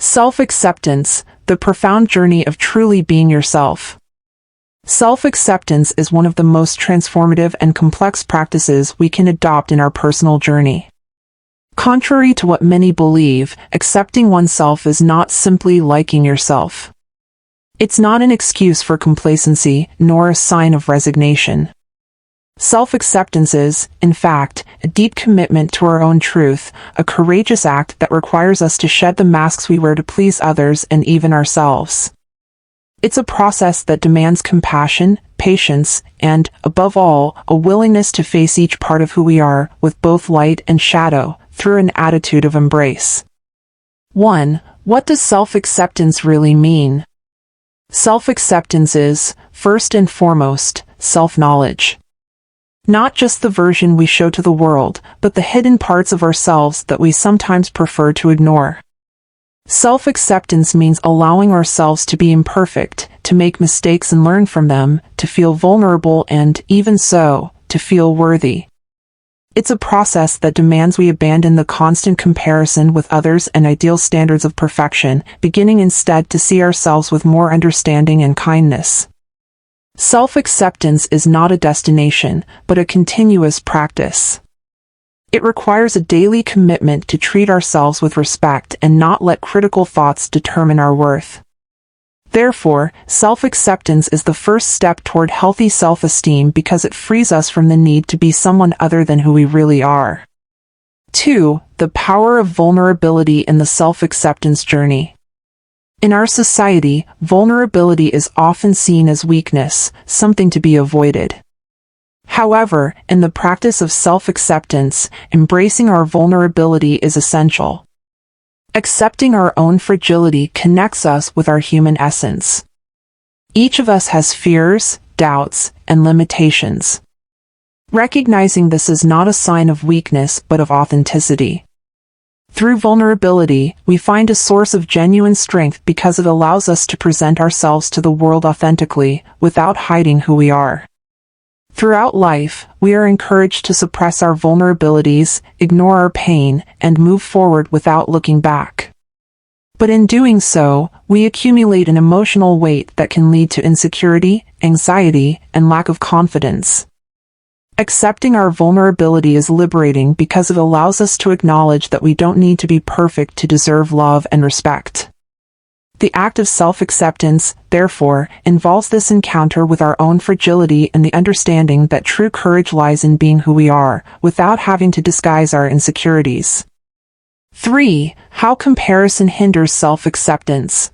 Self-acceptance, the profound journey of truly being yourself. Self-acceptance is one of the most transformative and complex practices we can adopt in our personal journey. Contrary to what many believe, accepting oneself is not simply liking yourself. It's not an excuse for complacency, nor a sign of resignation. Self-acceptance is, in fact, a deep commitment to our own truth, a courageous act that requires us to shed the masks we wear to please others and even ourselves. It's a process that demands compassion, patience, and, above all, a willingness to face each part of who we are, with both light and shadow, through an attitude of embrace. 1. What does self-acceptance really mean? Self-acceptance is, first and foremost, self-knowledge. Not just the version we show to the world, but the hidden parts of ourselves that we sometimes prefer to ignore. Self-acceptance means allowing ourselves to be imperfect, to make mistakes and learn from them, to feel vulnerable and, even so, to feel worthy. It's a process that demands we abandon the constant comparison with others and ideal standards of perfection, beginning instead to see ourselves with more understanding and kindness. Self-acceptance is not a destination, but a continuous practice. It requires a daily commitment to treat ourselves with respect and not let critical thoughts determine our worth. Therefore, self-acceptance is the first step toward healthy self-esteem because it frees us from the need to be someone other than who we really are. 2. The power of vulnerability in the self-acceptance journey. In our society, vulnerability is often seen as weakness, something to be avoided. However, in the practice of self-acceptance, embracing our vulnerability is essential. Accepting our own fragility connects us with our human essence. Each of us has fears, doubts, and limitations. Recognizing this is not a sign of weakness but of authenticity. Through vulnerability, we find a source of genuine strength because it allows us to present ourselves to the world authentically, without hiding who we are. Throughout life, we are encouraged to suppress our vulnerabilities, ignore our pain, and move forward without looking back. But in doing so, we accumulate an emotional weight that can lead to insecurity, anxiety, and lack of confidence. Accepting our vulnerability is liberating because it allows us to acknowledge that we don't need to be perfect to deserve love and respect. The act of self-acceptance, therefore, involves this encounter with our own fragility and the understanding that true courage lies in being who we are, without having to disguise our insecurities. 3. How comparison hinders self-acceptance.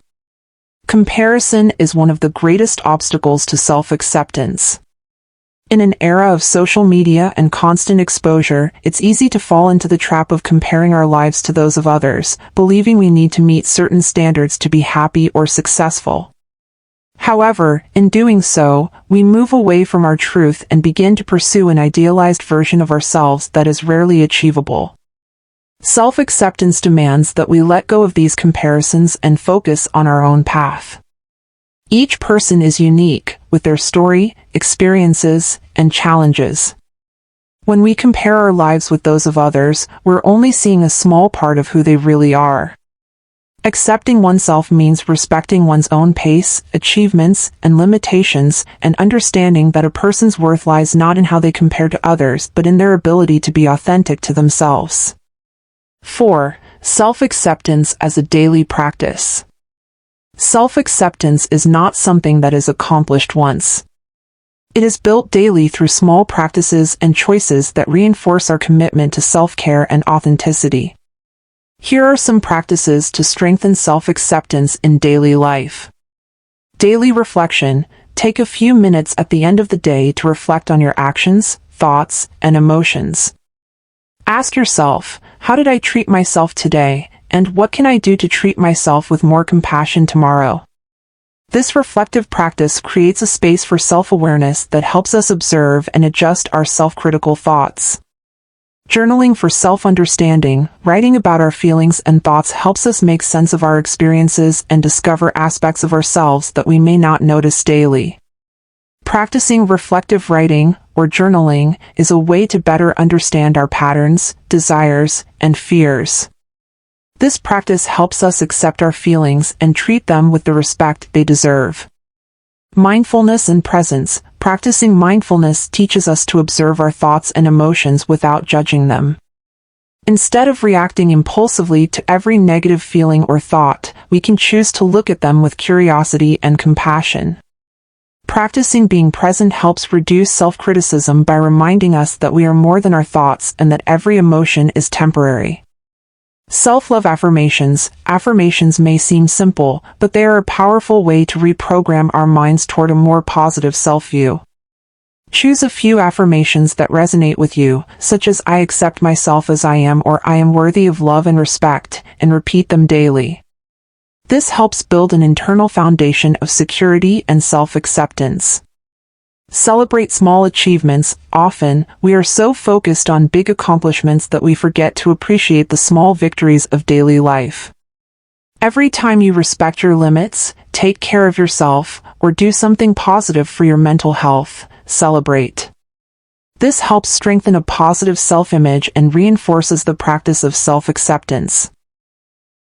Comparison is one of the greatest obstacles to self-acceptance. In an era of social media and constant exposure, it's easy to fall into the trap of comparing our lives to those of others, believing we need to meet certain standards to be happy or successful. However, in doing so, we move away from our truth and begin to pursue an idealized version of ourselves that is rarely achievable. Self-acceptance demands that we let go of these comparisons and focus on our own path. Each person is unique, with their story, experiences, and challenges. When we compare our lives with those of others, we're only seeing a small part of who they really are. Accepting oneself means respecting one's own pace, achievements, and limitations, and understanding that a person's worth lies not in how they compare to others but in their ability to be authentic to themselves. 4. Self-acceptance as a daily practice. Self-acceptance is not something that is accomplished once. It is built daily through small practices and choices that reinforce our commitment to self-care and authenticity. Here are some practices to strengthen self-acceptance in daily life. Daily reflection. Take a few minutes at the end of the day to reflect on your actions, thoughts, and emotions. Ask yourself, how did I treat myself today? And what can I do to treat myself with more compassion tomorrow? This reflective practice creates a space for self-awareness that helps us observe and adjust our self-critical thoughts. Journaling for self-understanding, writing about our feelings and thoughts helps us make sense of our experiences and discover aspects of ourselves that we may not notice daily. Practicing reflective writing, or journaling, is a way to better understand our patterns, desires, and fears. This practice helps us accept our feelings and treat them with the respect they deserve. Mindfulness and presence. Practicing mindfulness teaches us to observe our thoughts and emotions without judging them. Instead of reacting impulsively to every negative feeling or thought, we can choose to look at them with curiosity and compassion. Practicing being present helps reduce self-criticism by reminding us that we are more than our thoughts and that every emotion is temporary. Self-love affirmations. Affirmations may seem simple, but they are a powerful way to reprogram our minds toward a more positive self-view. Choose a few affirmations that resonate with you, such as "I accept myself as I am" or "I am worthy of love and respect," and repeat them daily. This helps build an internal foundation of security and self-acceptance. Celebrate small achievements. Often, we are so focused on big accomplishments that we forget to appreciate the small victories of daily life. Every time you respect your limits, take care of yourself, or do something positive for your mental health, celebrate. This helps strengthen a positive self-image and reinforces the practice of self-acceptance.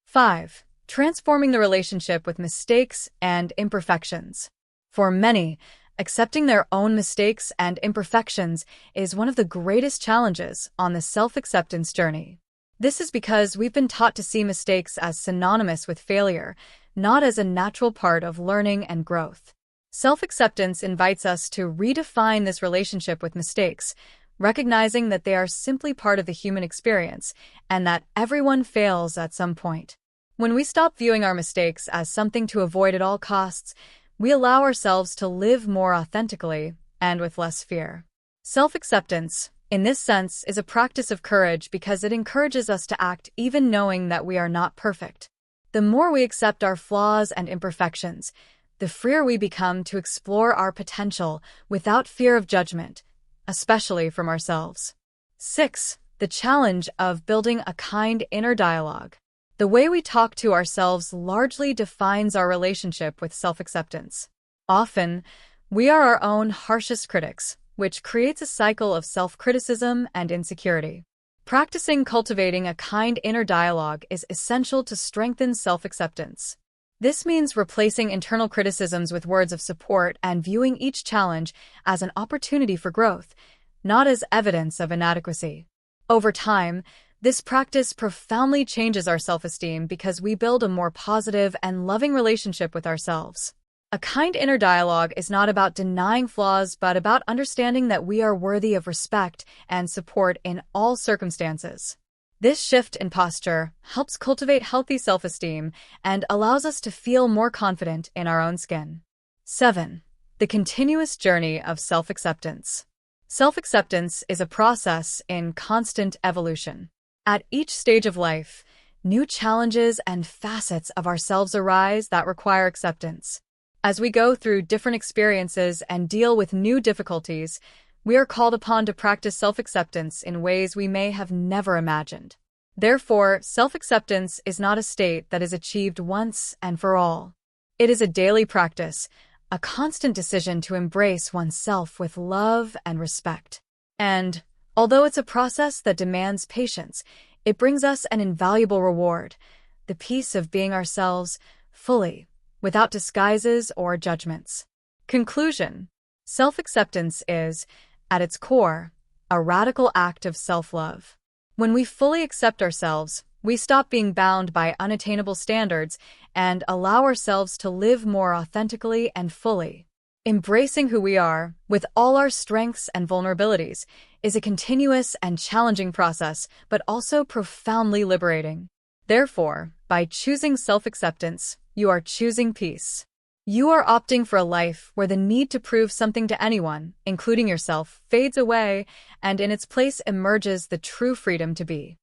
5. Transforming the relationship with mistakes and imperfections. For many, accepting their own mistakes and imperfections is one of the greatest challenges on the self-acceptance journey. This is because we've been taught to see mistakes as synonymous with failure, not as a natural part of learning and growth. Self-acceptance invites us to redefine this relationship with mistakes, recognizing that they are simply part of the human experience and that everyone fails at some point. When we stop viewing our mistakes as something to avoid at all costs, we allow ourselves to live more authentically and with less fear. Self-acceptance, in this sense, is a practice of courage because it encourages us to act even knowing that we are not perfect. The more we accept our flaws and imperfections, the freer we become to explore our potential without fear of judgment, especially from ourselves. 6. The challenge of building a kind inner dialogue. The way we talk to ourselves largely defines our relationship with self-acceptance. Often, we are our own harshest critics, which creates a cycle of self-criticism and insecurity. Practicing cultivating a kind inner dialogue is essential to strengthen self-acceptance. This means replacing internal criticisms with words of support and viewing each challenge as an opportunity for growth, not as evidence of inadequacy. Over time, this practice profoundly changes our self-esteem because we build a more positive and loving relationship with ourselves. A kind inner dialogue is not about denying flaws, but about understanding that we are worthy of respect and support in all circumstances. This shift in posture helps cultivate healthy self-esteem and allows us to feel more confident in our own skin. 7. The continuous journey of self-acceptance. Self-acceptance is a process in constant evolution. At each stage of life, new challenges and facets of ourselves arise that require acceptance. As we go through different experiences and deal with new difficulties, we are called upon to practice self-acceptance in ways we may have never imagined. Therefore, self-acceptance is not a state that is achieved once and for all. It is a daily practice, a constant decision to embrace oneself with love and respect. And, although it's a process that demands patience, it brings us an invaluable reward, the peace of being ourselves fully, without disguises or judgments. Conclusion: self-acceptance is, at its core, a radical act of self-love. When we fully accept ourselves, we stop being bound by unattainable standards and allow ourselves to live more authentically and fully. Embracing who we are, with all our strengths and vulnerabilities, is a continuous and challenging process, but also profoundly liberating. Therefore, by choosing self-acceptance, you are choosing peace. You are opting for a life where the need to prove something to anyone, including yourself, fades away, and in its place emerges the true freedom to be.